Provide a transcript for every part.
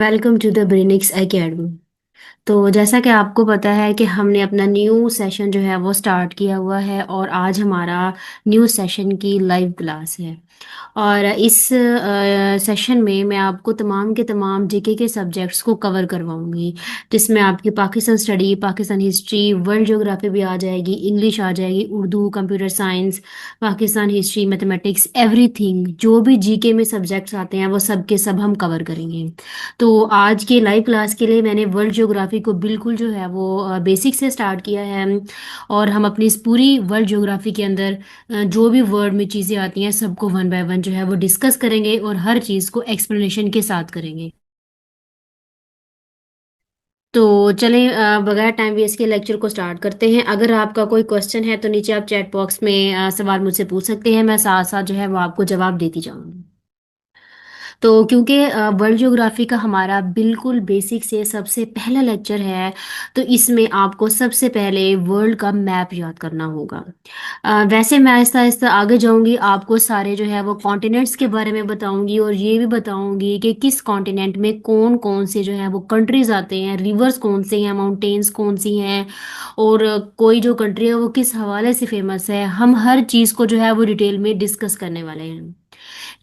Welcome to the Brainix Academy. तो जैसा कि आपको पता है कि हमने अपना न्यू सेशन जो है वो स्टार्ट किया हुआ है और आज हमारा न्यू सेशन की लाइव क्लास है। और इस सेशन में मैं आपको तमाम के तमाम जीके के सब्जेक्ट्स को कवर करवाऊंगी, जिसमें आपकी Pakistan study, Pakistan history, world geography भी आ जाएगी, इंग्लिश आ जाएगी, Urdu, computer science, Pakistan history, mathematics, everything जो भी जीके में सब्जेक्ट्स आते हैं वो सब के सब हम कवर करेंगे। तो आज के लाइव क्लास के लिए मैंने वर्ल्ड ज्योग्राफी को बिल्कुल जो है वो बेसिक से स्टार्ट किया है। और हम अपनी इस पूरी वर्ल्ड ज्योग्राफी के अंदर जो भी वर्ड में चीज़ें आती हैं सबको वन बाय वन जो है वो डिस्कस करेंगे और हर चीज़ को एक्सप्लेनेशन के साथ करेंगे। तो चलें, बगैर टाइम वेस्ट के लेक्चर को स्टार्ट करते हैं। अगर आपका कोई क्वेश्चन है तो नीचे आप चैट बॉक्स में सवाल मुझसे पूछ सकते हैं, मैं साथ साथ जो है वो आपको जवाब देती जाऊंगी। तो क्योंकि वर्ल्ड ज्योग्राफी का हमारा बिल्कुल बेसिक से सबसे पहला लेक्चर है, तो इसमें आपको सबसे पहले वर्ल्ड का मैप याद करना होगा। वैसे मैं आहिस्ता आहिस्ता आगे जाऊंगी, आपको सारे जो है वो कॉन्टिनेंट्स के बारे में बताऊंगी और ये भी बताऊंगी कि किस कॉन्टिनेंट में कौन कौन से जो है वो कंट्रीज आते हैं, रिवर्स कौन से हैं, माउंटेन्स कौन सी हैं, और कोई जो कंट्री है वो किस हवाले से फेमस है। हम हर चीज़ को जो है वो डिटेल में डिस्कस करने वाले हैं।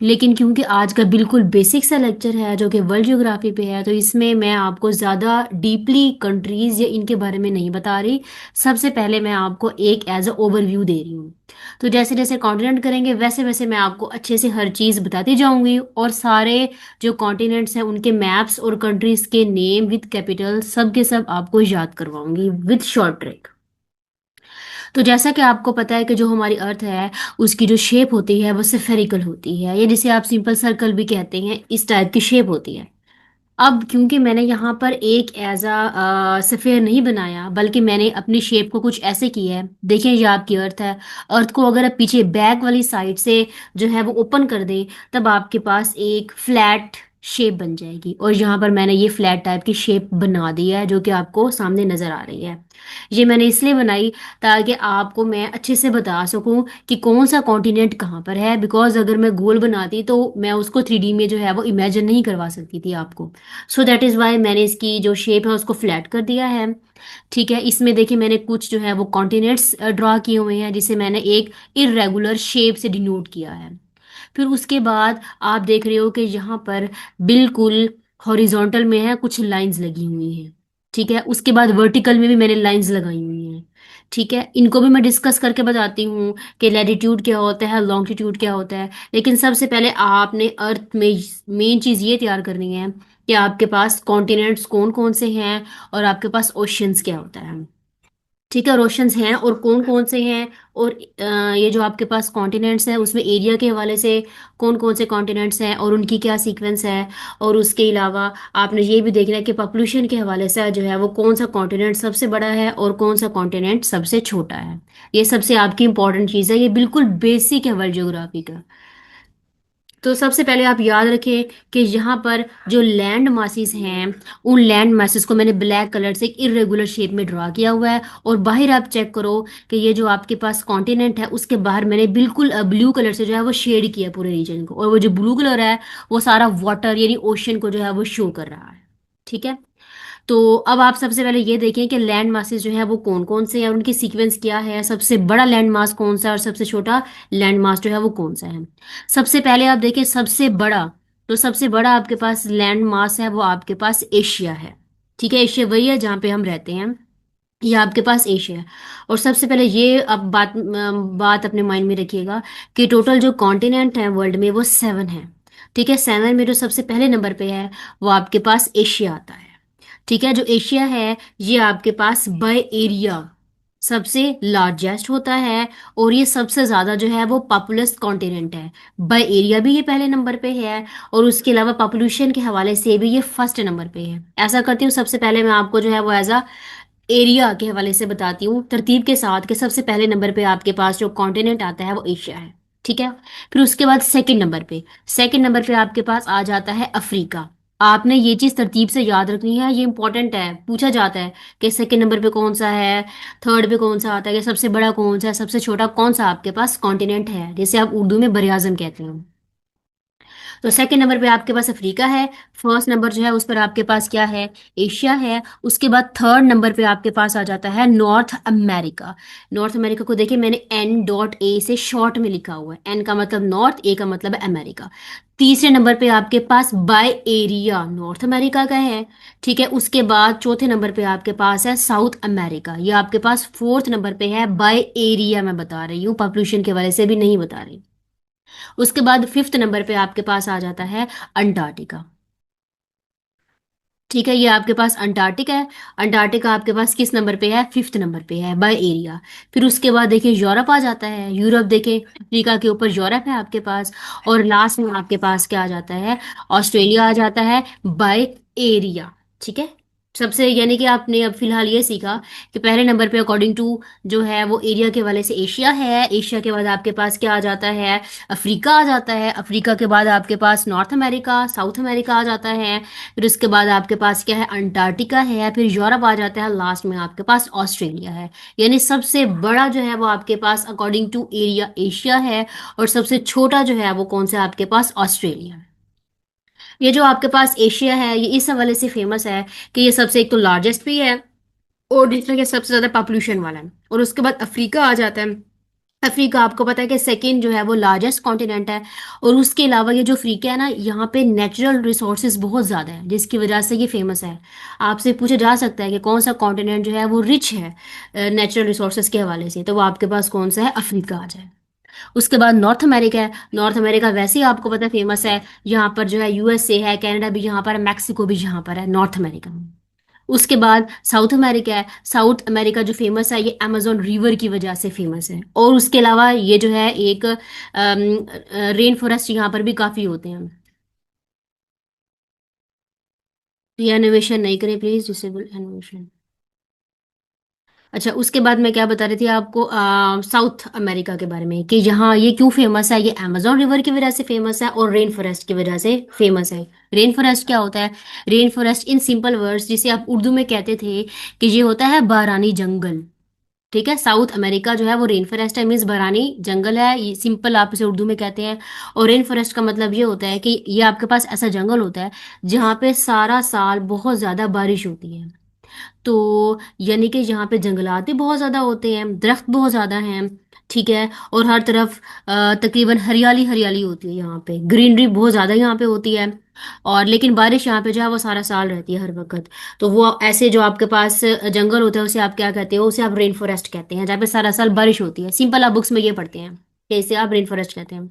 लेकिन क्योंकि आज का बिल्कुल बेसिक सा लेक्चर है जो कि वर्ल्ड ज्योग्राफी पे है, तो इसमें मैं आपको ज़्यादा डीपली कंट्रीज़ या इनके बारे में नहीं बता रही। सबसे पहले मैं आपको एक एज अ ओवरव्यू दे रही हूँ। तो जैसे जैसे कॉन्टिनेंट करेंगे वैसे वैसे मैं आपको अच्छे से हर चीज़ बताती जाऊंगी, और सारे जो कॉन्टिनेंट्स हैं उनके मैप्स और कंट्रीज़ के नेम विद कैपिटल सब के सब आपको याद करवाऊंगी विद शॉर्ट ट्रिक। तो जैसा कि आपको पता है कि जो हमारी अर्थ है उसकी जो शेप होती है वो सिफेरिकल होती है, या जिसे आप सिंपल सर्कल भी कहते हैं, इस टाइप की शेप होती है। अब क्योंकि मैंने यहाँ पर एक एज अ सफ़ेयर नहीं बनाया, बल्कि मैंने अपनी शेप को कुछ ऐसे किया है। देखिए ये आपकी अर्थ है। अर्थ को अगर आप पीछे बैक वाली साइड से जो है वो ओपन कर दें, तब आपके पास एक फ्लैट शेप बन जाएगी। और यहाँ पर मैंने ये फ्लैट टाइप की शेप बना दी है जो कि आपको सामने नज़र आ रही है। ये मैंने इसलिए बनाई ताकि आपको मैं अच्छे से बता सकूं कि कौन सा कॉन्टिनेंट कहाँ पर है, बिकॉज अगर मैं गोल बनाती तो मैं उसको 3D में जो है वो इमेजिन नहीं करवा सकती थी आपको। सो दैट इज़ वाई मैंने इसकी जो शेप है उसको फ्लैट कर दिया है। ठीक है, इसमें देखिए मैंने कुछ जो है वो कॉन्टिनेंट्स ड्रॉ किए हुए हैं, जिसे मैंने एक इरेगुलर शेप से डिनोट किया है। फिर उसके बाद आप देख रहे हो कि यहाँ पर बिल्कुल हॉरिजॉन्टल में है, कुछ लाइंस लगी हुई हैं। ठीक है, उसके बाद वर्टिकल में भी मैंने लाइंस लगाई हुई हैं। ठीक है, इनको भी मैं डिस्कस करके बताती हूँ कि लैटिट्यूड क्या होता है, लॉन्गिट्यूड क्या होता है। लेकिन सबसे पहले आपने अर्थ में मेन चीज़ ये तैयार करनी है कि आपके पास कॉन्टिनेंट्स कौन कौन से हैं और आपके पास ओशंस क्या होता है। ठीक है, ओशंस हैं और कौन कौन से हैं, और ये जो आपके पास कॉन्टिनेंट्स हैं उसमें एरिया के हवाले से कौन कौन से कॉन्टिनेंट्स हैं और उनकी क्या सीक्वेंस है। और उसके अलावा आपने ये भी देखना है कि पॉपुलेशन के हवाले से जो है वो कौन सा कॉन्टिनेंट सबसे बड़ा है और कौन सा कॉन्टिनेंट सबसे छोटा है। ये सबसे आपकी इंपॉर्टेंट चीज़ है, ये बिल्कुल बेसिक है वर्ल्ड ज्योग्राफी का। तो सबसे पहले आप याद रखें कि यहाँ पर जो लैंड मासेस हैं, उन लैंड मासेस को मैंने ब्लैक कलर से एक इरेगुलर शेप में ड्रा किया हुआ है। और बाहर आप चेक करो कि ये जो आपके पास कॉन्टिनेंट है उसके बाहर मैंने बिल्कुल ब्लू कलर से जो है वो शेड किया पूरे रीजन को, और वो जो ब्लू कलर है वो सारा वाटर यानी ओशन को जो है वो शो कर रहा है। ठीक है, तो अब आप सबसे पहले ये देखें कि लैंड मासेस जो है वो कौन कौन से हैं और उनकी सीक्वेंस क्या है, सबसे बड़ा लैंड मास कौन सा है और सबसे छोटा लैंड मास जो है वो कौन सा है। सबसे पहले आप देखें सबसे बड़ा, तो सबसे बड़ा आपके पास लैंड मास है वो आपके पास एशिया है। ठीक है, एशिया वही है जहाँ पे हम रहते हैं, ये आपके पास एशिया है। और सबसे पहले ये अब बात अपने माइंड में रखिएगा कि टोटल जो कॉन्टिनेंट है वर्ल्ड में वो 7 है। ठीक है, 7 में जो सबसे पहले नंबर पे है वो आपके पास एशिया आता है। ठीक है, जो एशिया है ये आपके पास बाय एरिया सबसे लार्जेस्ट होता है, और ये सबसे ज़्यादा जो है वो पॉपुलस कॉन्टिनेंट है। बाय एरिया भी ये पहले नंबर पे है, और उसके अलावा पॉपुलेशन के हवाले से भी ये फर्स्ट नंबर पे है। ऐसा करती हूँ, सबसे पहले मैं आपको जो है वो एज अ एरिया के हवाले से बताती हूँ तरतीब के साथ कि सबसे पहले नंबर पे आपके पास जो कॉन्टिनेंट आता है वो एशिया है। ठीक है, फिर उसके बाद सेकंड नंबर पे आपके पास आ जाता है अफ्रीका। आपने ये चीज़ तरतीब से याद रखनी है, ये इंपॉर्टेंट है, पूछा जाता है कि सेकंड नंबर पे कौन सा है, थर्ड पे कौन सा आता है, कि सबसे बड़ा कौन सा है, सबसे छोटा कौन सा आपके पास कॉन्टिनेंट है, जिसे आप उर्दू में बरआज़म कहते हैं। तो सेकंड नंबर पे आपके पास अफ्रीका है। फर्स्ट नंबर जो है उस पर आपके पास क्या है, एशिया है। उसके बाद थर्ड नंबर पे आपके पास आ जाता है नॉर्थ अमेरिका। नॉर्थ अमेरिका को देखिए मैंने N.A से शॉर्ट में लिखा हुआ है, एन का मतलब नॉर्थ, ए का मतलब है अमेरिका। तीसरे नंबर पे आपके पास बाय एरिया नॉर्थ अमेरिका का है। ठीक है, उसके बाद चौथे नंबर पे आपके पास है साउथ अमेरिका। ये आपके पास फोर्थ नंबर पे है बाय एरिया, मैं बता रही हूँ, पॉपुलेशन के वजह से भी नहीं बता रही। उसके बाद फिफ्थ नंबर पे आपके पास आ जाता है अंटार्कटिका। ठीक है, ये आपके पास अंटार्कटिका है। अंटार्कटिका आपके पास किस नंबर पे है, फिफ्थ नंबर पे है बाय एरिया। फिर उसके बाद देखिए यूरोप आ जाता है। यूरोप देखिए अफ्रीका के ऊपर यूरोप है आपके पास। और लास्ट में आपके पास क्या आ जाता है, ऑस्ट्रेलिया आ जाता है बाय एरिया। ठीक है, सबसे यानी कि आपने अब फिलहाल ये सीखा कि पहले नंबर पे अकॉर्डिंग टू जो है वो एरिया के वाले से एशिया है। एशिया के बाद आपके पास क्या आ जाता है, अफ्रीका आ जाता है। अफ्रीका के बाद आपके पास नॉर्थ अमेरिका, साउथ अमेरिका आ जाता है। फिर उसके बाद आपके पास क्या है, अंटार्कटिका है। फिर यूरोप आ जाता है। लास्ट में आपके पास ऑस्ट्रेलिया है। यानी सबसे बड़ा जो है वो आपके पास अकॉर्डिंग टू एरिया एशिया है। और सबसे छोटा जो है वो कौन सा है आपके पास, ऑस्ट्रेलिया है। ये जो आपके पास एशिया है ये इस हवाले से फेमस है कि ये सबसे एक तो लार्जेस्ट भी है, और दूसरा कि सबसे ज्यादा पॉपुलेशन वाला है। और उसके बाद अफ्रीका आ जाता है। अफ्रीका आपको पता है कि सेकंड जो है वो लार्जेस्ट कॉन्टिनेंट है। और उसके अलावा ये जो अफ्रीका है ना, यहाँ पे नेचुरल रिसोर्सेज बहुत ज़्यादा है जिसकी वजह से ये फेमस है। आपसे पूछा जा सकता है कि कौन सा कॉन्टिनेंट जो है वो रिच है नेचुरल रिसोर्सेज के हवाले से, तो वो आपके पास कौन सा है, अफ्रीका आ जाए। उसके बाद नॉर्थ अमेरिका है। नॉर्थ अमेरिका वैसे ही आपको पता है फेमस है। यहाँ पर जो है यूएसए है, कनाडा भी यहाँ पर है, मैक्सिको भी यहाँ पर है नॉर्थ अमेरिका में। उसके बाद साउथ अमेरिका है। साउथ अमेरिका जो फेमस है ये अमेजोन रिवर की वजह से फेमस है। और उसके अलावा ये जो है एक रेन फॉरेस्ट यहाँ पर भी काफ़ी होते हैं। तो ये एनिमेशन नहीं करें प्लीज, डिसेबल एनिमेशन। अच्छा, उसके बाद मैं क्या बता रही थी आपको, साउथ अमेरिका के बारे में कि यहाँ ये क्यों फेमस है। ये अमेजोन रिवर की वजह से फेमस है और रेन फॉरेस्ट की वजह से फेमस है। रेन फॉरेस्ट क्या होता है, rain forest in simple words जिसे आप उर्दू में कहते थे कि ये होता है बारानी जंगल। ठीक है, साउथ अमेरिका जो है वो रेन फॉरेस्ट है, मीन्स बरानी जंगल है, ये सिंपल आप इसे उर्दू में कहते हैं। और रेन फॉरेस्ट का मतलब ये होता है कि ये आपके पास ऐसा जंगल होता है जहाँ पे सारा साल बहुत ज़्यादा बारिश होती है। तो यानी कि यहाँ पे जंगलात भी बहुत ज़्यादा होते हैं, दरख्त बहुत ज़्यादा हैं। ठीक है, और हर तरफ तकरीबन हरियाली हरियाली होती है, यहाँ पे ग्रीनरी बहुत ज़्यादा यहाँ पे होती है। और लेकिन बारिश यहाँ पे जो है वो सारा साल रहती है हर वक्त। तो वो ऐसे जो आपके पास जंगल होता है उसे आप क्या कहते हो, उसे आप रेन फॉरेस्ट कहते हैं, जहाँ पे सारा साल बारिश होती है। सिंपल आप बुक्स में ये पढ़ते हैं कि इसे आप रेन फॉरेस्ट कहते हैं।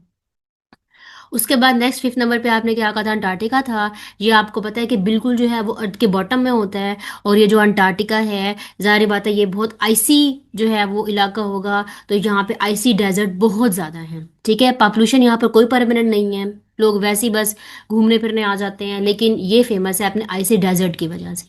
उसके बाद नेक्स्ट फिफ्थ नंबर पे आपने क्या कहा था, अंटार्कटिका था। ये आपको पता है कि बिल्कुल जो है वो अर्थ के बॉटम में होता है। और ये जो अंटार्कटिका है, जाहिर बात है ये बहुत आइसी जो है वो इलाका होगा। तो यहाँ पे आइसी डेजर्ट बहुत ज़्यादा है। ठीक है, पॉपुलेशन यहाँ पर कोई परमानेंट नहीं है, लोग वैसे ही बस घूमने फिरने आ जाते हैं, लेकिन ये फेमस है अपने आइसी डेजर्ट की वजह से।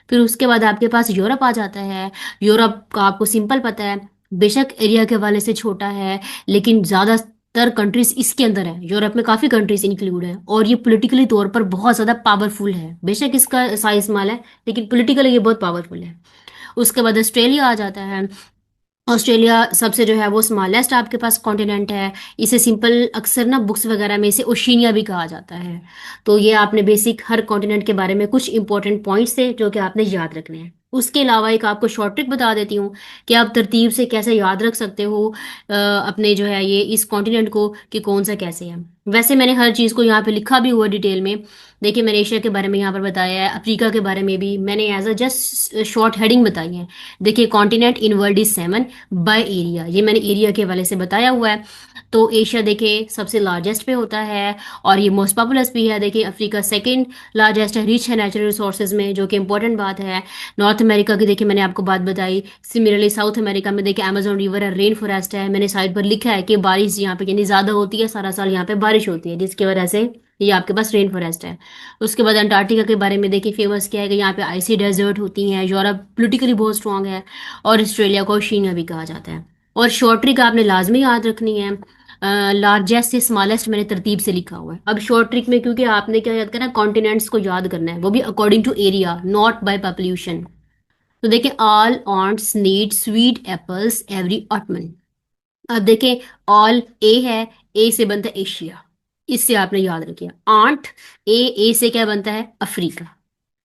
फिर उसके बाद आपके पास यूरोप आ जाता है। यूरोप का आपको सिंपल पता है, बेशक एरिया के हवाले से छोटा है, लेकिन ज़्यादातर कंट्रीज इसके अंदर है। यूरोप में काफ़ी कंट्रीज इंक्लूड है और ये पॉलिटिकली तौर पर बहुत ज़्यादा पावरफुल है। बेशक इसका साइज स्मॉल है, लेकिन पॉलिटिकली ये बहुत पावरफुल है। उसके बाद ऑस्ट्रेलिया आ जाता है। ऑस्ट्रेलिया सबसे जो है वो स्मॉलेस्ट आपके पास कॉन्टिनेंट है। इसे सिंपल अक्सर ना बुक्स वगैरह में इसे ओशिनिया भी कहा जाता है। तो ये आपने बेसिक हर कॉन्टिनेंट के बारे में कुछ इंपॉर्टेंट पॉइंट्स थे जो कि आपने याद रखने हैं। उसके अलावा एक आपको शॉर्ट ट्रिक बता देती हूँ कि आप तरतीब से कैसे याद रख सकते हो अपने जो है ये इस कॉन्टिनेंट को कि कौन सा कैसे है। वैसे मैंने हर चीज़ को यहाँ पे लिखा भी हुआ डिटेल में। देखिए मैंने एशिया के बारे में यहाँ पर बताया है, अफ्रीका के बारे में भी मैंने as a just short heading बताई है। देखिए continent in world is 7 by area, ये मैंने एरिया के हवाले से बताया हुआ है। तो एशिया देखिए सबसे लार्जेस्ट पे होता है और ये मोस्ट पॉपुलस भी है। देखिए अफ्रीका सेकंड लार्जेस्ट है, रिच है नेचुरल रिसोर्सेज में, जो कि इंपॉर्टेंट बात है। नॉर्थ अमेरिका की देखिए मैंने आपको बात बताई। सिमिलरली साउथ अमेरिका में देखिए अमेजोन रिवर है, रेन फॉरेस्ट है। मैंने साइड पर लिखा है कि बारिश यहाँ पे यानी ज़्यादा होती है, सारा साल यहाँ पे बारिश होती है, जिसकी वजह से ये आपके पास रेन फॉरेस्ट है। उसके बाद अंटार्कटिका के बारे में देखिए फेमस क्या है कि यहाँ पे आइसी डेजर्ट होती हैं। यूरोप पोलिटिकली बहुत स्ट्रांग है। और ऑस्ट्रेलिया को ओशिनिया भी कहा जाता है। और शॉर्ट ट्रिक आपने लाजमी याद रखनी है, लार्जेस्ट से स्मॉलेस्ट मैंने तरतीब से लिखा हुआ है। अब शॉर्ट ट्रिक में क्योंकि आपने क्या याद करना है, कॉन्टिनेंट्स को याद करना है, वो भी according to area not by population. तो देखें, all aunts need sweet apples every autumn. अब देखें, ऑल ए है, ए से बनता है एशिया। इससे आपने याद रखिए। आंट, ए से क्या बनता है, अफ्रीका।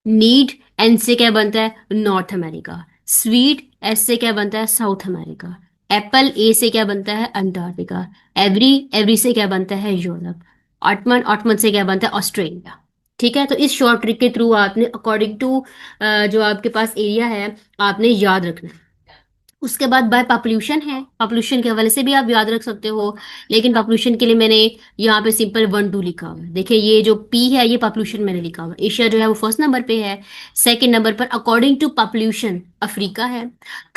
नीड, एन से क्या बनता है, नॉर्थ अमेरिका। स्वीट, एस से क्या बनता है, साउथ अमेरिका। एप्पल, ए से क्या बनता है, अंटार्कटिका। एवरी, एवरी से क्या बनता है, यूरोप। ऑटमन, ऑटमन से क्या बनता है, ऑस्ट्रेलिया। ठीक है, तो इस शॉर्ट ट्रिक के थ्रू आपने अकॉर्डिंग टू जो आपके पास एरिया है आपने याद रखना है। उसके बाद बाय पॉपुलेशन है, पॉपुलेशन के हवाले से भी आप याद रख सकते हो। लेकिन पॉपुलेशन के लिए मैंने यहाँ पे सिंपल 1 2 लिखा हुआ है। देखिए ये जो पी है ये पॉपुलेशन मैंने लिखा हुआ है। एशिया जो है वो फर्स्ट नंबर पे है। सेकंड नंबर पर अकॉर्डिंग टू पॉपुलेशन अफ्रीका है।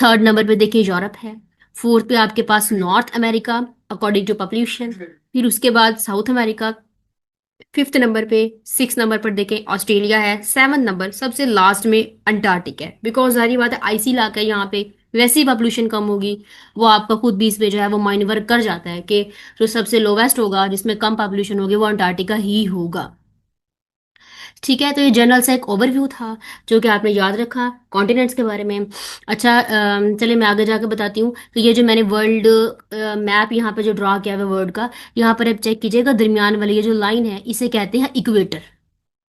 थर्ड नंबर पे देखिए यूरोप है। फोर्थ पे आपके पास North America according to population. फिर उसके बाद साउथ अमेरिका फिफ्थ नंबर पे। सिक्स नंबर पर देखें ऑस्ट्रेलिया है। सेवन नंबर सबसे लास्ट में अंटार्कटिक है, बिकॉज सारी बात है आइसी इलाका है यहाँ पे। वैसे ही पॉपुलेशन कम होगी, वो आपका खुद भी इसमें जो है वो माइंड वर्क कर जाता है कि जो सबसे लोवेस्ट होगा जिसमें कम पॉपुलेशन होगी वो अंटार्कटिका ही होगा। ठीक है, तो ये जनरल सा एक ओवरव्यू था जो कि आपने याद रखा कॉन्टिनेंट्स के बारे में। अच्छा, चलिए मैं आगे जाके बताती हूँ। तो ये जो मैंने वर्ल्ड मैप यहाँ पे जो ड्रा किया हुआ है वर्ल्ड का, यहाँ पर आप चेक कीजिएगा दरमियान वाली ये जो लाइन है इसे कहते हैं इक्वेटर।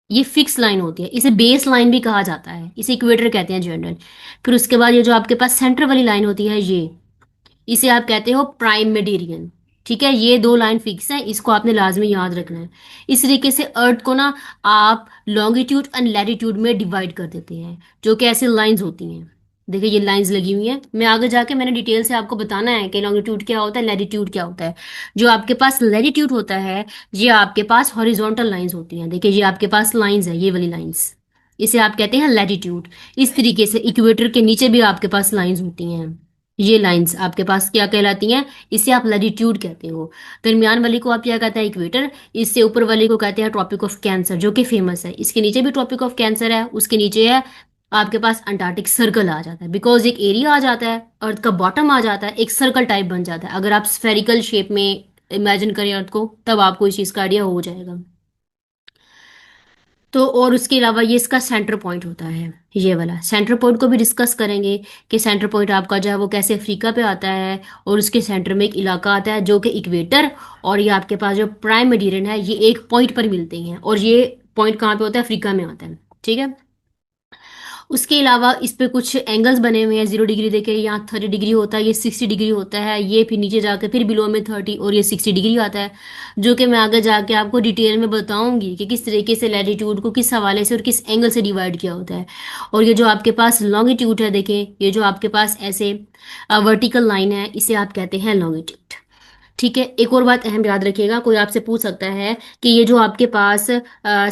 ये फिक्स लाइन होती है, इसे बेस लाइन भी कहा जाता है, इसे इक्वेटर कहते हैं जनरल। फिर उसके बाद ये जो आपके पास सेंटर वाली लाइन होती है ये, इसे आप कहते हो प्राइम मेडिरियन। ठीक है, ये दो लाइन फिक्स है, इसको आपने लाजमी याद रखना है। इस तरीके से अर्थ को ना आप लॉन्गिट्यूड एंड लैटिट्यूड में डिवाइड कर देते हैं, जो कि ऐसे लाइंस होती हैं। देखिए ये लाइंस लगी हुई हैं, मैं आगे जाके मैंने डिटेल से आपको बताना है कि लॉन्गिट्यूड क्या होता है, लैटिट्यूड क्या होता है। जो आपके पास लैटिट्यूड होता है, ये आपके पास हॉरिजॉन्टल लाइंस होती हैं। देखिए ये आपके पास लाइंस है, ये वाली लाइंस, इसे आप कहते हैं लैटिट्यूड। इस तरीके से इक्वेटर के नीचे भी आपके पास लाइंस होती हैं। ये लाइंस आपके पास क्या कहलाती हैं, इसे आप लैटिट्यूड कहते हो। दरमियान वाली को आप क्या कहते हैं, इक्वेटर। इससे ऊपर वाली को कहते हैं ट्रॉपिक ऑफ कैंसर, जो कि फेमस है। इसके नीचे भी ट्रॉपिक ऑफ कैंसर है, उसके नीचे है आपके पास अंटार्कटिक सर्कल आ जाता है, बिकॉज एक एरिया आ जाता है, अर्थ का बॉटम आ जाता है, एक सर्कल टाइप बन जाता है। अगर आप स्फेरिकल शेप में इमेजिन करें अर्थ को, तब आपको इस चीज़ का आइडिया हो जाएगा। तो और उसके अलावा ये इसका सेंटर पॉइंट होता है, ये वाला सेंटर पॉइंट को भी डिस्कस करेंगे कि सेंटर पॉइंट आपका जो है वो कैसे अफ्रीका पे आता है। और उसके सेंटर में एक इलाका आता है जो कि इक्वेटर, और ये आपके पास जो प्राइम मेडिरियन है ये एक पॉइंट पर मिलते हैं, और ये पॉइंट कहाँ पे होता है, अफ्रीका में आता है। ठीक है, उसके अलावा इस पे कुछ एंगल्स बने हुए हैं। 0 डिग्री देखे, यहाँ 30 डिग्री होता है, ये 60 डिग्री होता है, ये फिर नीचे जाके फिर बिलो में 30 और ये 60 डिग्री आता है। जो कि मैं आगे जाके आपको डिटेल में बताऊंगी कि किस तरीके से लैटिट्यूड को किस हवाले से और किस एंगल से डिवाइड किया होता है। और ये जो आपके पास लॉन्गिट्यूड है, देखें ये जो आपके पास ऐसे वर्टिकल लाइन है, इसे आप कहते हैं लॉन्गिट्यूड। ठीक है, एक और बात अहम याद रखिएगा, कोई आपसे पूछ सकता है कि ये जो आपके पास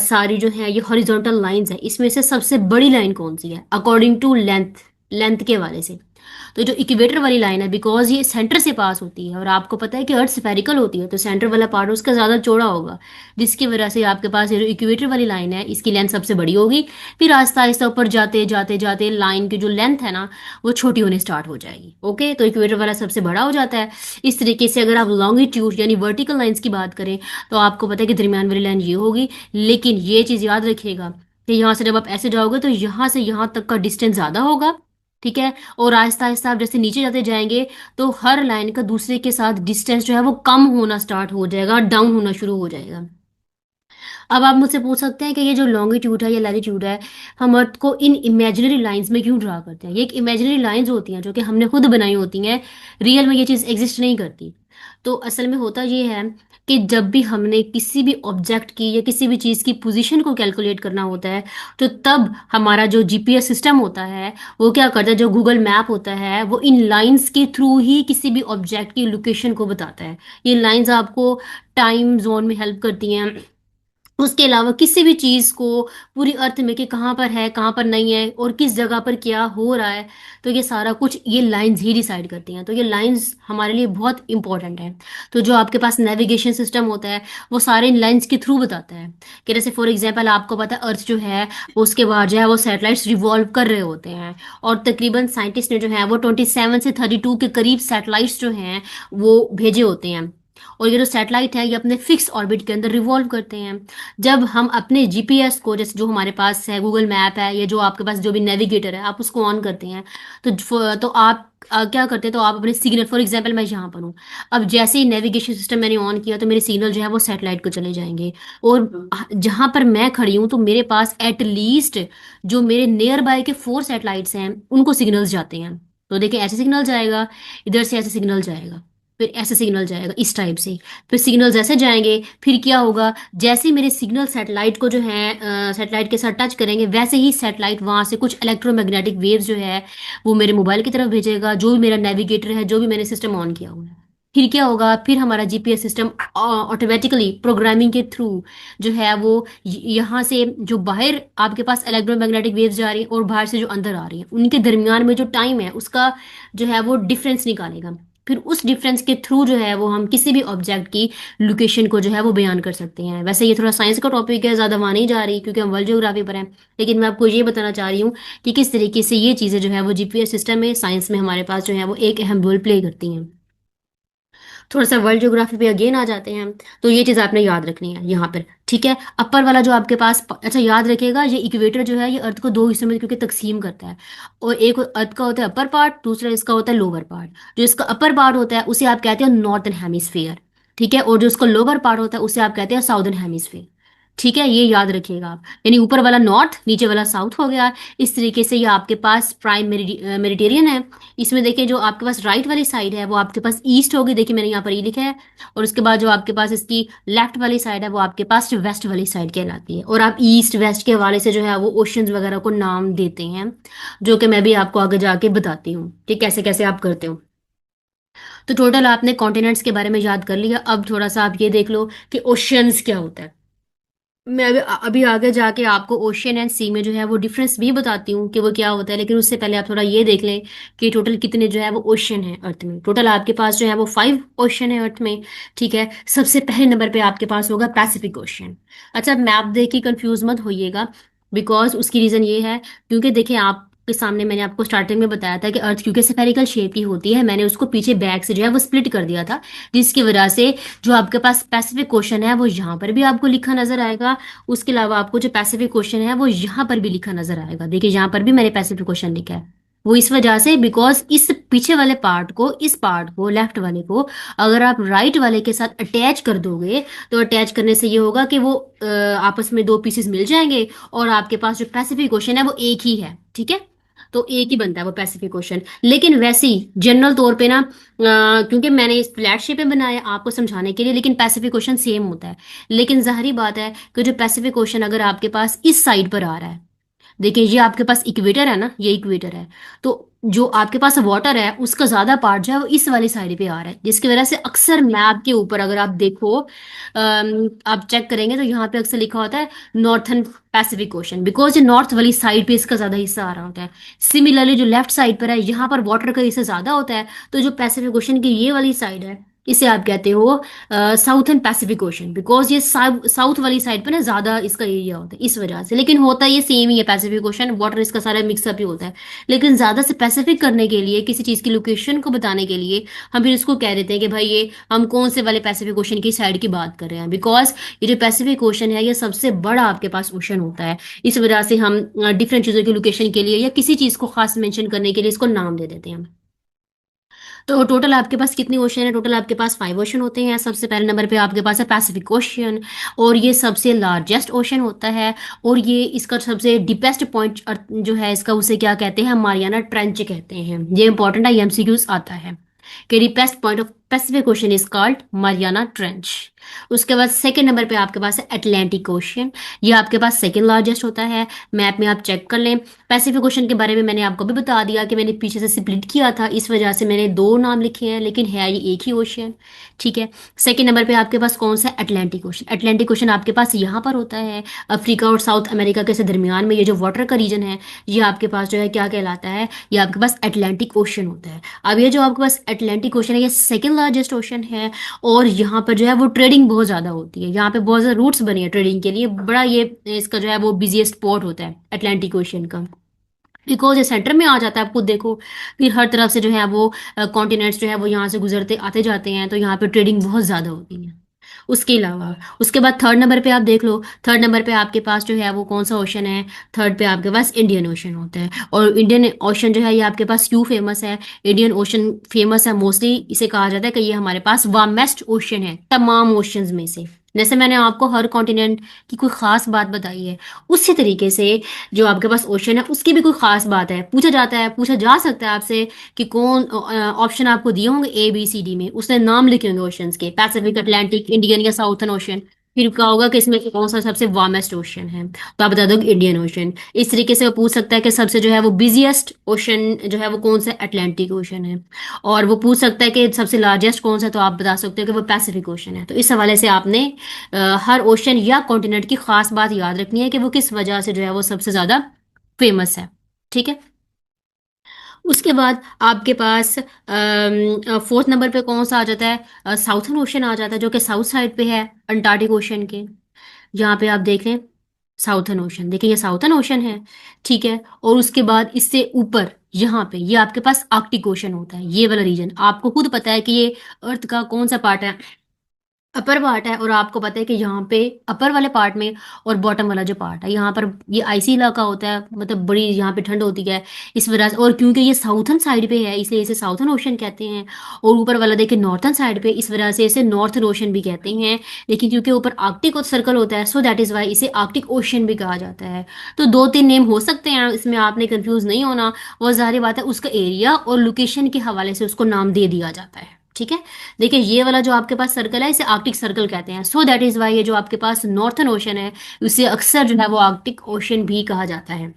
सारी जो है ये हॉरिजॉन्टल लाइंस है, इसमें से सबसे बड़ी लाइन कौन सी है अकॉर्डिंग टू लेंथ, लेंथ के हवाले से। तो जो इक्वेटर वाली लाइन है, बिकॉज ये सेंटर से पास होती है, और आपको पता है कि अर्थ स्फेरिकल होती है, तो सेंटर वाला पार्ट उसका ज़्यादा चौड़ा होगा, जिसकी वजह से आपके पास ये जो इक्वेटर वाली लाइन है इसकी लेंथ सबसे बड़ी होगी। फिर आहिस्ता आहिस्ता ऊपर जाते जाते जाते लाइन की जो लेंथ है ना वो छोटी होने स्टार्ट हो जाएगी। ओके, तो इक्वेटर वाला सबसे बड़ा हो जाता है। इस तरीके से अगर आप लॉन्गिट्यूड यानी वर्टिकल लाइंस की बात करें, तो आपको पता है कि दरमियान वाली लाइन ये होगी। लेकिन ये चीज़ याद रखिएगा कि यहाँ से जब आप ऐसे जाओगे तो यहाँ से यहाँ तक का डिस्टेंस ज़्यादा होगा। ठीक है, और आहिस्ता आहिस्ता आप जैसे नीचे जाते जाएंगे तो हर लाइन का दूसरे के साथ डिस्टेंस जो है वो कम होना स्टार्ट हो जाएगा, डाउन होना शुरू हो जाएगा। अब आप मुझसे पूछ सकते हैं कि ये जो लॉन्गिट्यूड है या लैटिट्यूड है, हम अर्थ को इन इमेजिनरी लाइंस में क्यों ड्रा करते हैं। ये एक इमेजिनरी लाइंस होती हैं जो कि हमने खुद बनाई होती हैं, रियल में ये चीज़ एग्जिस्ट नहीं करती। तो असल में होता ये है कि जब भी हमने किसी भी ऑब्जेक्ट की या किसी भी चीज़ की पोजीशन को कैलकुलेट करना होता है, तो तब हमारा जो जीपीएस सिस्टम होता है वो क्या करता है, जो गूगल मैप होता है वो इन लाइंस के थ्रू ही किसी भी ऑब्जेक्ट की लोकेशन को बताता है। ये लाइंस आपको टाइम जोन में हेल्प करती हैं। उसके अलावा किसी भी चीज़ को पूरी अर्थ में कि कहाँ पर है कहाँ पर नहीं है और किस जगह पर क्या हो रहा है, तो ये सारा कुछ ये लाइंस ही डिसाइड करती हैं। तो ये लाइंस हमारे लिए बहुत इंपॉर्टेंट है। तो जो आपके पास नेविगेशन सिस्टम होता है वो सारे इन लाइंस के थ्रू बताता है कि जैसे फॉर एग्जांपल आपको पता है अर्थ जो है उसके बाहर जो है वो सैटेलाइट्स रिवॉल्व कर रहे होते हैं, और तकरीबन साइंटिस्ट ने जो है वो 27 से 32 के करीब सैटेलाइट्स जो हैं वो भेजे होते हैं। और ये जो सैटेलाइट है ये अपने फिक्स ऑर्बिट के अंदर रिवॉल्व करते हैं। जब हम अपने जीपीएस को, जैसे जो हमारे पास है गूगल मैप है, या जो आपके पास जो भी नेविगेटर है, आप उसको ऑन करते हैं, तो आप क्या करते हैं, तो आप अपने सिग्नल, फॉर एग्जांपल मैं यहाँ पर हूँ, अब जैसे ही नेविगेशन सिस्टम मैंने ऑन किया तो मेरे सिग्नल जो है वो सैटेलाइट को चले जाएंगे। और जहाँ पर मैं खड़ी हूँ तो मेरे पास एटलीस्ट जो मेरे नियर बाय के 4 सैटेलाइट्स हैं उनको सिग्नल्स जाते हैं। तो देखिए ऐसे सिग्नल जाएगा, इधर से ऐसे सिग्नल जाएगा, फिर ऐसे सिग्नल जाएगा इस टाइप से, फिर सिग्नल जैसे जाएंगे, फिर क्या होगा, जैसे ही मेरे सिग्नल सैटेलाइट को जो है सैटेलाइट के साथ टच करेंगे, वैसे ही सैटेलाइट वहां से कुछ इलेक्ट्रोमैग्नेटिक वेव्स जो है वो मेरे मोबाइल की तरफ भेजेगा, जो भी मेरा नेविगेटर है, जो भी मैंने सिस्टम ऑन किया हुआ है। फिर क्या होगा, फिर हमारा जीपीएस सिस्टम ऑटोमेटिकली प्रोग्रामिंग के थ्रू जो है वो यहाँ से जो बाहर आपके पास इलेक्ट्रोमैग्नेटिक वेव्स जा रही हैं और बाहर से जो अंदर आ रही हैं, उनके दरमियान में जो टाइम है उसका जो है वो डिफरेंस निकालेगा। फिर उस डिफरेंस के थ्रू जो है वो हम किसी भी ऑब्जेक्ट की लोकेशन को जो है वो बयान कर सकते हैं। वैसे ये थोड़ा साइंस का टॉपिक है, ज़्यादा वहाँ नहीं जा रही क्योंकि हम वर्ल्ड ज्योग्राफी पर हैं, लेकिन मैं आपको ये बताना चाह रही हूँ कि किस तरीके से ये चीज़ें जो है वो जीपीएस सिस्टम में, साइंस में हमारे पास जो है वो एक अहम रोल प्ले करती हैं। थोड़ा सा वर्ल्ड ज्योग्राफी पे अगेन आ जाते हैं। तो ये चीज़ आपने याद रखनी है यहाँ पर, ठीक है। अपर वाला जो आपके पास, अच्छा याद रखिएगा, ये इक्वेटर जो है ये अर्थ को 2 हिस्सों में क्योंकि तकसीम करता है। और एक अर्थ का होता है अपर पार्ट, दूसरा इसका होता है लोअर पार्ट। जो इसका अपर पार्ट होता है उसे आप कहते हैं नॉर्थन हेमिस्फेयर, ठीक है। और जो इसका लोअर पार्ट होता है उसे आप कहते हैं साउदर्न हेमिस्फेयर, ठीक है। ये याद रखिएगा आप, यानी ऊपर वाला नॉर्थ, नीचे वाला साउथ हो गया। इस तरीके से ये आपके पास प्राइम मेरिडियन है। इसमें देखिए जो आपके पास राइट वाली साइड है वो आपके पास ईस्ट होगी, देखिए मैंने यहाँ पर ई लिखा है। और उसके बाद जो आपके पास इसकी लेफ्ट वाली साइड है वो आपके पास वेस्ट वाली साइड कहलाती है। और आप ईस्ट वेस्ट के हवाले से जो है वो ओशंस वगैरह को नाम देते हैं, जो कि मैं भी आपको आगे जाके बताती हूँ कि कैसे कैसे आप करते हो। तो टोटल आपने कॉन्टिनेंट्स के बारे में याद कर लिया। अब थोड़ा सा आप ये देख लो कि ओशंस क्या होता है। मैं अभी आगे जाके आपको ओशियन एंड सी में जो है वो डिफरेंस भी बताती हूँ कि वो क्या होता है, लेकिन उससे पहले आप थोड़ा ये देख लें कि टोटल कितने जो है वो ओशियन है अर्थ में। टोटल आपके पास जो है वो 5 ओशियन है अर्थ में, ठीक है। सबसे पहले नंबर पे आपके पास होगा पैसिफिक ओशियन। अच्छा मैप देख के कंफ्यूज मत होइएगा, बिकॉज उसकी रीजन ये है क्योंकि देखिए आपके सामने मैंने आपको स्टार्टिंग में बताया था कि अर्थ क्योंकि स्फेरिकल शेप की होती है, मैंने उसको पीछे बैक से जो है वो स्प्लिट कर दिया था, जिसकी वजह से जो आपके पास पैसिफिक ओशन है वो यहाँ पर भी आपको लिखा नजर आएगा। उसके अलावा आपको जो पैसिफिक ओशन है वो यहाँ पर भी लिखा नजर आएगा, देखिए यहाँ पर भी मैंने पैसिफिक ओशन लिखा है। वो इस वजह से बिकॉज इस पीछे वाले पार्ट को, इस पार्ट को, लेफ्ट वाले को अगर आप राइट वाले के साथ अटैच कर दोगे तो अटैच करने से ये होगा कि वो आपस में 2 पीसेस मिल जाएंगे और आपके पास जो पैसिफिक ओशन है वो एक ही है, ठीक है। तो एक ही बनता है वो पैसिफिक ओशन। लेकिन वैसे ही जनरल तौर पे ना क्योंकि मैंने इस फ्लैट शेप में बनाया आपको समझाने के लिए, लेकिन पैसिफिक ओशन सेम होता है। लेकिन जाहिर बात है कि जो पैसिफिक ओशन अगर आपके पास इस साइड पर आ रहा है, देखिए ये आपके पास इक्वेटर है ना, ये इक्वेटर है, तो जो आपके पास वाटर है उसका ज्यादा पार्ट जो है वो इस वाली साइड पे आ रहा है, जिसकी वजह से अक्सर मैप के ऊपर अगर आप देखो, आप चेक करेंगे तो यहाँ पे अक्सर लिखा होता है नॉर्थन पैसिफिक ओशन, बिकॉज ये नॉर्थ वाली साइड पे इसका ज्यादा हिस्सा आ रहा होता है। सिमिलरली जो लेफ्ट साइड पर है यहाँ पर वाटर का हिस्सा ज्यादा होता है, तो जो पैसिफिक ओशन की ये वाली साइड है इसे आप कहते हो साउथर्न पैसिफिक ओशन, बिकॉज ये साउथ वाली साइड पर ना ज्यादा इसका एरिया होता है इस वजह से। लेकिन होता ये सेम ही है, पैसिफिक ओशन वाटर इसका सारा मिक्सअप ही होता है। लेकिन ज्यादा स्पेसिफिक करने के लिए, किसी चीज की लोकेशन को बताने के लिए हम फिर इसको कह देते हैं कि भाई ये हम कौन से वाले पैसिफिक ओशन की साइड की बात कर रहे हैं, बिकॉज ये जो पैसिफिक ओशन है ये सबसे बड़ा आपके पास ओशन होता है। इस वजह से हम डिफरेंट चीजों की लोकेशन के लिए या किसी चीज को खास मेंशन करने के लिए इसको नाम दे देते हैं। तो टोटल आपके पास कितने ओशन है, टोटल आपके पास 5 ओशन होते हैं। सबसे पहले नंबर पे आपके पास है पैसिफिक ओशन, और ये सबसे लार्जेस्ट ओशन होता है। और ये इसका सबसे डीपेस्ट पॉइंट जो है इसका, उसे क्या कहते हैं, मारियाना ट्रेंच कहते हैं। ये इंपॉर्टेंट है, एमसीक्यूज आता है कि deepest point of Pacific ocean is called Mariana trench. उसके बाद सेकंड नंबर पे आपके पास है अटलांटिक ओशन, ये आपके पास सेकंड लार्जेस्ट होता है। मैप में आप चेक कर लें। पैसिफिक ओशन के बारे में मैंने आपको भी बता दिया कि मैंने पीछे से स्प्लिट किया था, इस वजह से मैंने 2 नाम लिखे हैं, लेकिन है ये एक ही ओशन, ठीक है। सेकंड नंबर पे आपके पास कौन सा, अटलांटिक ओशन। अटलांटिक ओशन आपके पास यहाँ पर होता है, अफ्रीका और साउथ अमेरिका के से दरमियान में ये जो वाटर का रीजन है ये आपके पास जो है क्या कहलाता है, ये आपके पास अटलांटिक ओशन होता है। अब ये जो आपके पास अटलांटिक ओशन है ये सेकेंड लार्जेस्ट ओशन है, और यहाँ पर जो है वो ट्रेडिंग बहुत ज़्यादा होती है, यहाँ पे बहुत ज़्यादा रूट्स बने हैं ट्रेडिंग के लिए, बड़ा ये इसका जो है वो बिजिएस्ट पोर्ट होता है अटलांटिक ओशन का। बिकॉज ये सेंटर में आ जाता है, आप खुद देखो। फिर हर तरफ से जो है वो कॉन्टिनेंट्स जो है वो यहाँ से गुजरते आते जाते हैं, तो यहाँ पे ट्रेडिंग बहुत ज़्यादा होती है। उसके अलावा उसके बाद थर्ड नंबर पे आप देख लो, थर्ड नंबर पे आपके पास जो है वो कौन सा ओशन है? थर्ड पे आपके पास इंडियन ओशन होता है। और इंडियन ओशन जो है ये आपके पास क्यों फेमस है? इंडियन ओशन फेमस है मोस्टली, इसे कहा जाता है कि ये हमारे पास वार्मेस्ट ओशन है तमाम ओशंस में से। जैसे मैंने आपको हर कॉन्टिनेंट की कोई खास बात बताई है, उसी तरीके से जो आपके पास ओशन है उसकी भी कोई खास बात है। पूछा जाता है, पूछा जा सकता है आपसे कि कौन ऑप्शन आपको दिए होंगे ए बी सी डी में, उसने नाम लिखे होंगे ओशंस के, पैसिफिक, अटलांटिक, इंडियन या साउथर्न ओशन। फिर क्या होगा कि इसमें से कौन सा सबसे वार्मेस्ट ओशन है, तो आप बता दो इंडियन ओशन। इस तरीके से वो पूछ सकता है कि सबसे जो है वो बिजिएस्ट ओशन जो है वो कौन सा, अटलांटिक ओशन है। और वो पूछ सकता है कि सबसे लार्जेस्ट कौन सा है, तो आप बता सकते हो कि वो पैसिफिक ओशन है। तो इस हवाले से आपने हर ओशन या कॉन्टिनेंट की खास बात याद रखनी है कि वो किस वजह से जो है वो सबसे ज्यादा फेमस है। ठीक है। उसके बाद आपके पास फोर्थ नंबर पे कौन सा आ जाता है? साउथर्न ओशन आ जाता है, जो कि साउथ साइड पे है अंटार्कटिक ओशन के। यहाँ पे आप देख लें, साउथर्न ओशन, देखिए ये साउथर्न ओशन है। ठीक है। और उसके बाद इससे ऊपर यहाँ पे ये आपके पास आर्कटिक ओशन होता है, ये वाला रीजन आपको खुद पता है कि ये अर्थ का कौन सा पार्ट है? अपर पार्ट है। और आपको पता है कि यहाँ पे अपर वाले पार्ट में और बॉटम वाला जो पार्ट है यहाँ पर, ये आइसी इलाका होता है, मतलब बड़ी यहाँ पे ठंड होती है। इस वजह से, और क्योंकि ये साउथर्न साइड पे है इसलिए इसे साउथर्न ओशन कहते हैं। और ऊपर वाला देखिए नॉर्थर्न साइड पे, इस वजह से इसे नॉर्थर्न ओशन भी कहते हैं। लेकिन क्योंकि ऊपर आर्कटिक सर्कल होता है, सो दैट इज वाई इसे आर्कटिक ओशन भी कहा जाता है। तो दो तीन नेम हो सकते हैं, इसमें आपने कंफ्यूज नहीं होना। और जाहिर बात है उसका एरिया और लोकेशन के हवाले से उसको नाम दे दिया जाता है। ठीक है। देखिए ये वाला जो आपके पास सर्कल है इसे आर्कटिक सर्कल कहते हैं, सो दैट इज वाई ये जो आपके पास नॉर्थर्न ओशन है उसे अक्सर जो है वो आर्कटिक ओशन भी कहा जाता है।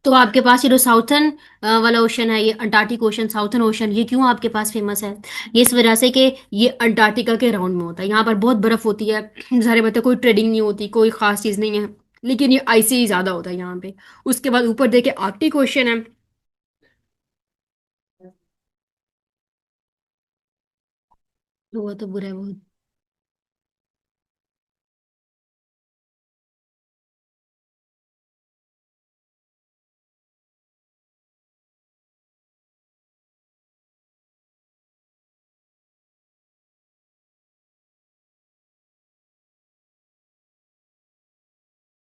तो आपके पास ये जो साउथर्न वाला ओशन है, ये अंटार्कटिक ओशन, साउथर्न ओशन, ये क्यों आपके पास फेमस है? ये इस वजह से कि ये अंटार्कटिका के राउंड में होता है, यहाँ पर बहुत बर्फ होती है। सारे बता कोई ट्रेडिंग नहीं होती, कोई खास चीज़ नहीं है, लेकिन ये आइसी ही ज़्यादा होता है यहाँ पे। उसके बाद ऊपर देखे आर्कटिक ओशन है। वो तो बुरा है बहुत।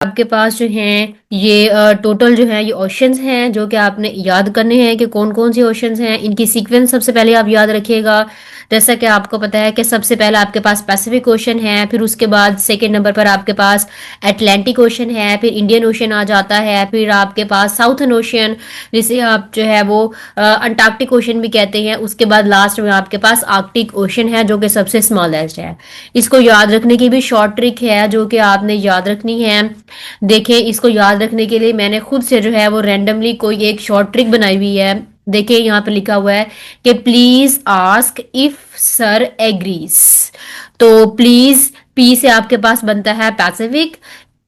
आपके पास जो है ये टोटल जो है ये ओशंस हैं जो कि आपने याद करने हैं कि कौन कौन से ओशंस हैं, इनकी सीक्वेंस सबसे पहले आप याद रखिएगा। जैसा कि आपको पता है कि सबसे पहला आपके पास पैसिफिक ओशन है, फिर उसके बाद सेकंड नंबर पर आपके पास अटलांटिक ओशन है, फिर इंडियन ओशन आ जाता है, फिर आपके पास साउथर्न ओशन जिसे आप जो है वो अंटार्कटिक ओशन भी कहते हैं। उसके बाद लास्ट में आपके पास आर्कटिक ओशन है जो कि सबसे स्मॉलेस्ट है। इसको याद रखने की भी शॉर्ट ट्रिक है जो कि आपने याद रखनी है। देखिए इसको याद रखने के लिए मैंने खुद से जो है वो रैंडमली कोई एक शॉर्ट ट्रिक बनाई हुई है। देखिए यहाँ पे लिखा हुआ है कि please ask if sir agrees. तो प्लीज पी से आपके पास बनता है पैसिफिक,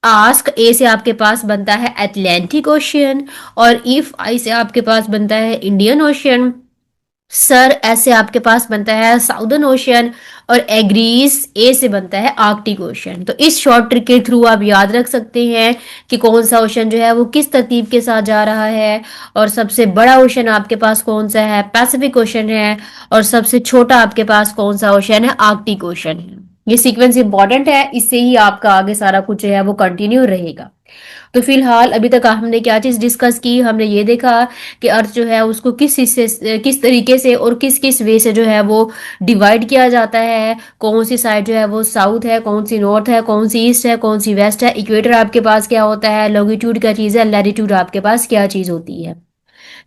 आस्क ए से आपके पास बनता है अटलांटिक ओशियन, और इफ आई से आपके पास बनता है इंडियन ओशियन, सर ऐसे आपके पास बनता है साउदर्न ओशियन, और एग्रीज ए से बनता है आर्कटिक ओशियन। तो इस शॉर्ट ट्रिक के थ्रू आप याद रख सकते हैं कि कौन सा ओशन जो है वो किस तरतीब के साथ जा रहा है। और सबसे बड़ा ओशन आपके पास कौन सा है? पैसिफिक ओशन है। और सबसे छोटा आपके पास कौन सा ओशन है? आर्कटिक ओशन है। ये सीक्वेंस इंपॉर्टेंट है, इससे ही आपका आगे सारा कुछ जो है वो कंटिन्यू रहेगा। तो फिलहाल अभी तक हमने क्या चीज डिस्कस की? हमने ये देखा कि अर्थ जो है उसको किस हिस्से किस तरीके से और किस किस वे से जो है वो डिवाइड किया जाता है। कौन सी साइड जो है वो साउथ है, कौन सी नॉर्थ है, कौन सी ईस्ट है, कौन सी वेस्ट है, इक्वेटर आपके पास क्या होता है, लॉन्गिट्यूड क्या चीज है, लैटिट्यूड आपके पास क्या चीज होती है।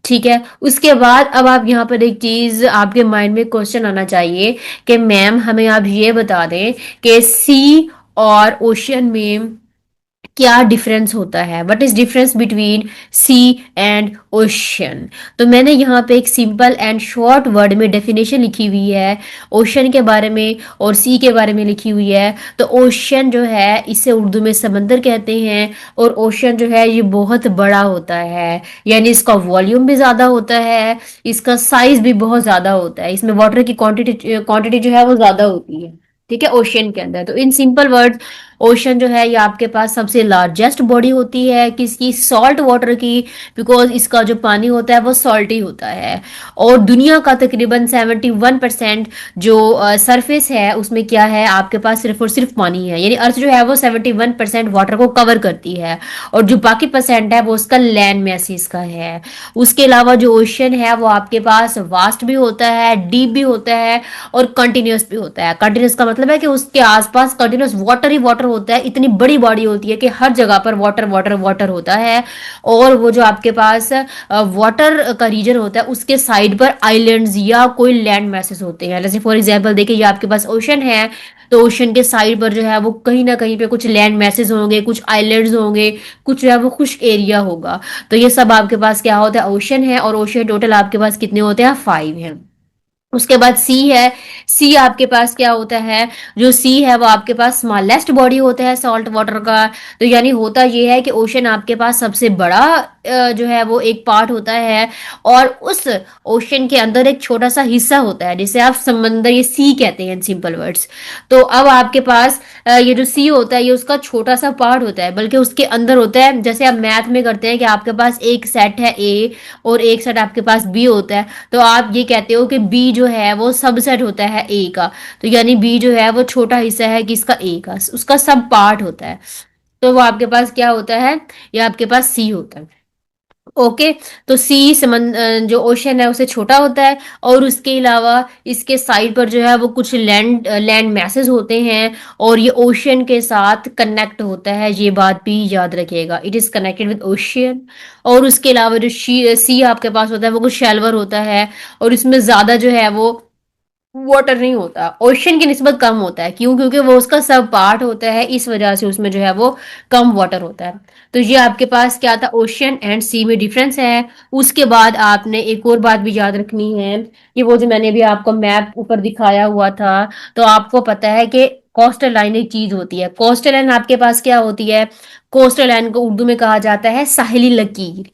ठीक है। उसके बाद अब आप यहाँ पर एक चीज आपके माइंड में क्वेश्चन आना चाहिए कि मैम हमें आप ये बता दें कि सी और ओशियन में क्या डिफरेंस होता है, what is difference between sea and ocean. तो मैंने यहाँ पे एक सिंपल एंड शॉर्ट वर्ड में डेफिनेशन लिखी हुई है ओशन के बारे में और सी के बारे में लिखी हुई है। तो ओशन जो है इसे उर्दू में समंदर कहते हैं, और ओशन जो है ये बहुत बड़ा होता है, यानी इसका वॉल्यूम भी ज़्यादा होता है, इसका साइज भी बहुत ज़्यादा होता है, इसमें वाटर की क्वांटिटी क्वांटिटी जो है वो ज़्यादा होती है। ठीक है, ओशियन के अंदर। तो इन सिंपल वर्ड ओशन जो है ये आपके पास सबसे लार्जेस्ट बॉडी होती है किसकी, सॉल्ट वाटर की, बिकॉज इसका जो पानी होता है वो सॉल्टी होता है। और दुनिया का तकरीबन 71% जो सरफेस है उसमें क्या है आपके पास, सिर्फ और सिर्फ पानी है, यानी अर्थ जो है वो 71% वाटर को कवर करती है। और जो बाकी परसेंट है वो उसका लैंड मैसेज का है। उसके अलावा जो ओशन है वो आपके पास वास्ट भी होता है, डीप भी होता है, और कंटिन्यूस भी होता है। कंटिन्यूस का मतलब है कि उसके आसपास कंटिन्यूस वाटर ही वाटर होता है, इतनी बड़ी बॉडी होती है कि हर जगह पर वाटर वाटर वाटर होता है। और वो जो आपके पास वाटर का रीजन होता है उसके साइड पर आइलैंड्स या कोई लैंड मैसेज होते हैं। जैसे फॉर एग्जांपल देखिए ये आपके पास ओशन है, तो ओशन के साइड पर जो है वो कहीं ना कहीं पे कुछ लैंड मैसेज होंगे, कुछ आइलैंड्स होंगे, कुछ जो है वो खुश्क एरिया होगा। तो ये सब आपके पास क्या होता है, ओशन है। और ओशन टोटल आपके पास कितने होते हैं, 5 हैं। उसके बाद सी है। सी आपके पास क्या होता है, जो सी है वो आपके पास स्मॉलेस्ट बॉडी होता है सॉल्ट वाटर का। तो यानी होता ये है कि ओशन आपके पास सबसे बड़ा जो है वो एक पार्ट होता है। और उस ओशन के अंदर एक छोटा सा हिस्सा होता है जिसे आप समंदर, ये सी कहते हैं सिंपल वर्ड्स। तो अब आपके पास ये जो सी होता है ये उसका छोटा सा पार्ट होता है, बल्कि उसके अंदर होता है। जैसे आप मैथ में करते हैं कि आपके पास एक सेट है ए और एक सेट आपके पास बी होता है, तो आप ये कहते हो कि बी जो है वो सबसेट होता है ए का। तो यानी बी जो है वो छोटा हिस्सा है किसका, ए का, उसका सब पार्ट होता है। तो वो आपके पास क्या होता है, ये आपके पास सी होता है। ओके। तो सी जो ओशन है उसे छोटा होता है। और उसके अलावा इसके साइड पर जो है वो कुछ लैंड लैंड मैसेज होते हैं, और ये ओशन के साथ कनेक्ट होता है, ये बात भी याद रखिएगा, it is connected with ocean. और उसके अलावा जो सी आपके पास होता है वो कुछ शेल्वर होता है, और इसमें ज्यादा जो है वो वाटर नहीं होता, ओशन की निस्बत कम होता है। क्यों? क्योंकि वो उसका सब पार्ट होता है, इस वजह से उसमें जो है वो कम वाटर होता है। तो ये आपके पास क्या था, ओशन एंड सी में डिफरेंस है। उसके बाद आपने एक और बात भी याद रखनी है कि वो जो मैंने अभी आपको मैप ऊपर दिखाया हुआ था, तो आपको पता है कि कोस्टल लाइन एक चीज होती है। कोस्टल लाइन आपके पास क्या होती है, कोस्टल लाइन को उर्दू में कहा जाता है साहिली लकीर।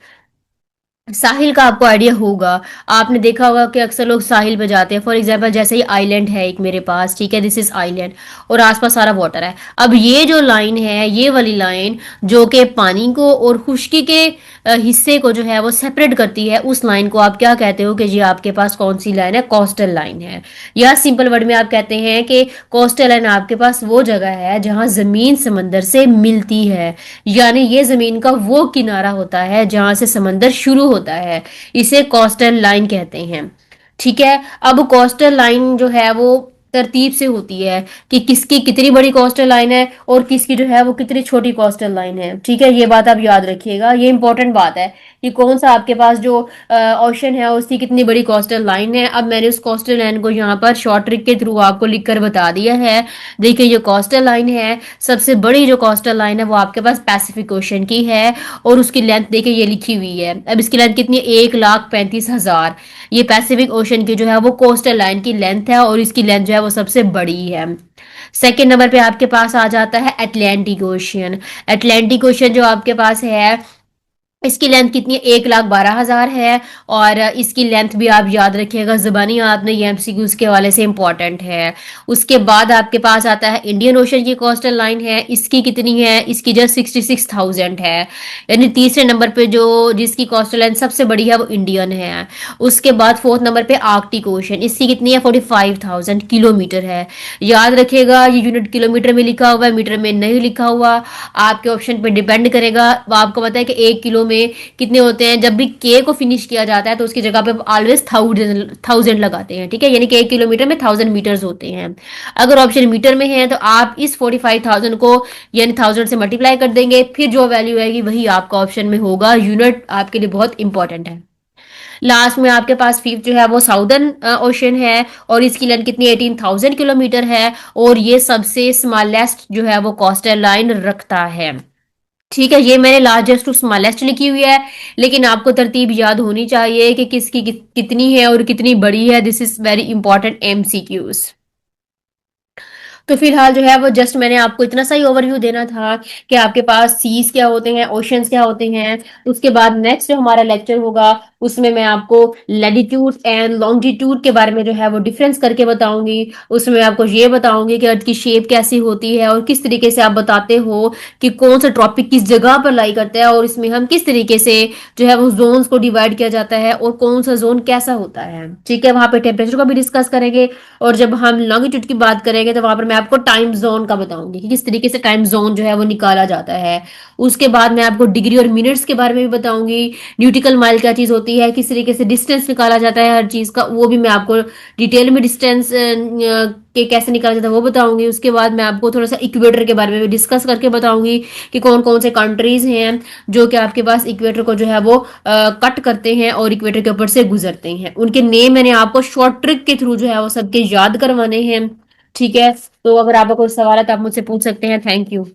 साहिल का आपको आइडिया होगा, आपने देखा होगा कि अक्सर लोग साहिल पे जाते हैं। फॉर एग्जांपल जैसे ही आइलैंड है एक मेरे पास, ठीक है, दिस इज आइलैंड, और आसपास सारा वाटर है। अब ये जो लाइन है, ये वाली लाइन जो कि पानी को और खुश्की के हिस्से को जो है वो सेपरेट करती है, उस लाइन को आप क्या कहते हो कि ये आपके पास कौन सी लाइन है, कोस्टल लाइन है। या सिंपल वर्ड में आप कहते हैं कि कोस्टल लाइन आपके पास वो जगह है जहां जमीन समंदर से मिलती है, यानी ये जमीन का वो किनारा होता है जहां से समंदर शुरू होता है, इसे कोस्टल लाइन कहते हैं। ठीक है। अब कोस्टल लाइन जो है वो तरतीब से होती है कि किसकी कितनी बड़ी कोस्टल लाइन है और किसकी जो है वो कितनी छोटी कोस्टल लाइन है। ठीक है, ये बात आप याद रखिएगा, ये इंपॉर्टेंट बात है कि कौन सा आपके पास जो ओशन है उसकी कितनी बड़ी कोस्टल लाइन है। अब मैंने उस कोस्टल लाइन को यहाँ पर शॉर्ट ट्रिक के थ्रू आपको लिखकर बता दिया है। देखिए ये कोस्टल लाइन है, सबसे बड़ी जो कोस्टल लाइन है वो आपके पास पैसिफिक ओशन की है, और उसकी लेंथ देखिए ये लिखी हुई है। अब इसकी लेंथ कितनी है, 1,35,000। ये पैसिफिक ओशन की जो है वो कोस्टल लाइन की लेंथ है, और इसकी लेंथ जो है वो सबसे बड़ी है। सेकेंड नंबर पे आपके पास आ जाता है अटलांटिक ओशियन। अटलांटिक ओशियन जो आपके पास है, इसकी लेंथ कितनी है, 1,12,000 है। और इसकी लेंथ भी आप याद रखिएगा, जबानी आपने ये एमसीक्यूज के हवाले से इंपॉर्टेंट है। उसके बाद आपके पास आता है इंडियन ओशन की कोस्टल लाइन है, इसकी कितनी है, इसकी जस्ट 66,000 है। यानी तीसरे नंबर पे जो जिसकी कोस्टल लाइन सबसे बड़ी है वो इंडियन है। उसके बाद फोर्थ नंबर पे आर्कटिक ओशन, इसकी कितनी है, 45,000 किलोमीटर है। याद रखिएगा ये यूनिट किलोमीटर में लिखा हुआ है, मीटर में नहीं लिखा हुआ, आपके ऑप्शन पे डिपेंड करेगा। आपको पता है कि 1 किलो में कितने होते हैं, जब भी के को फिनिश किया जाता है तो उसकी जगह पे ऑलवेज थाउजेंड लगाते हैं। ठीक है, यानी कि 1 किलोमीटर में 1,000 मीटर्स होते हैं। अगर ऑप्शन मीटर में है तो आप इस 45,000 को यानी 1,000 से मल्टीप्लाई कर देंगे, फिर जो वैल्यू आएगी वही आपका ऑप्शन में होगा। यूनिट आपके लिए बहुत इंपॉर्टेंट है। लास्ट में आपके पास फिफ्थ जो है वो साउदर्न ओशन है, और इसकी लेंथ कितनी 18,000 किलोमीटर है, और ये सबसे स्मॉलेस्ट जो है वो कोस्टल लाइन रखता है। ठीक है, ये मैंने लार्जेस्ट टू स्मॉलेस्ट लिखी हुई है, लेकिन आपको तरतीब याद होनी चाहिए कि किसकी कितनी है और कितनी बड़ी है। This is very important MCQs. तो फिलहाल जो है वो जस्ट मैंने आपको इतना सा ही ओवरव्यू देना था कि आपके पास सीज क्या होते हैं, ओशंस क्या होते हैं। उसके बाद नेक्स्ट जो हमारा लेक्चर होगा उसमें मैं आपको लैटिट्यूड एंड लॉन्गिट्यूड के बारे में जो है वो डिफरेंस करके बताऊंगी। उसमें मैं आपको ये बताऊंगी कि अर्थ की शेप कैसी होती है और किस तरीके से आप बताते हो कि कौन सा ट्रॉपिक किस जगह पर लाई करता है, और इसमें हम किस तरीके से जो है वो जोन्स को डिवाइड किया जाता है और कौन सा जोन कैसा होता है। ठीक है, वहां पे टेम्परेचर को भी डिस्कस करेंगे। और जब हम लॉन्गिट्यूड की बात करेंगे तो वहां पर मैं आपको टाइम जोन का बताऊंगी कि किस तरीके से टाइम जोन जो है वो निकाला जाता है। उसके बाद मैं आपको डिग्री और मिनट्स के बारे में भी बताऊंगी। न्यूटिकल माइल क्या चीज होती है, किस तरीके से डिस्टेंस निकाला जाता है हर चीज का, वो भी मैं आपको डिटेल में डिस्टेंस के कैसे निकाला जाता है वो बताऊंगी। उसके बाद मैं आपको थोड़ा सा इक्वेटर के बारे में भी डिस्कस करके बताऊंगी कि कौन कौन से कंट्रीज हैं जो कि आपके पास इक्वेटर को जो है वो कट करते हैं और इक्वेटर के ऊपर से गुजरते हैं। उनके नेम मैंने आपको शॉर्ट ट्रिक के थ्रू जो है वो सबके याद करवाने हैं। ठीक है, तो अगर आपका कोई सवाल है तो आप मुझसे पूछ सकते हैं। Thank you.